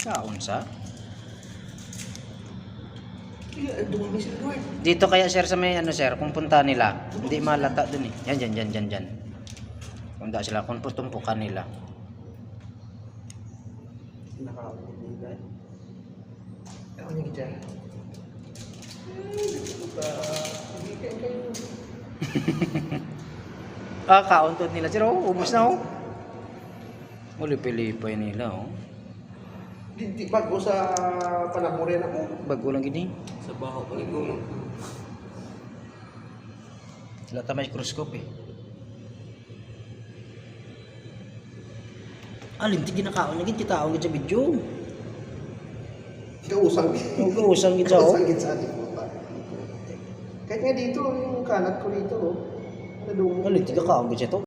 Kaon sa. Dumami sila doon. Dito kaya sir sa may ano sir, kung punta nila, hindi malata dun eh. Yan. Punta sila kung putumpukan nila. Nakakapit nila. Ako niya gitya. Hindi kayo. Kaon to nila sir, oh, ubos na oh. Ulipilipay nila oh. Di bago sa panamurin ako. Bago lang gini. Sa baho pa rin ko. Sila ta microscope eh. Alin ti ginakaon lagi titaon gid sa video. Kausang. Kausang gid sa oh. Kausang gid sa ating puta. Kahit nga dito, yung kanat ko dito, oh. Nadungo. Alin ti kaon gid sa to.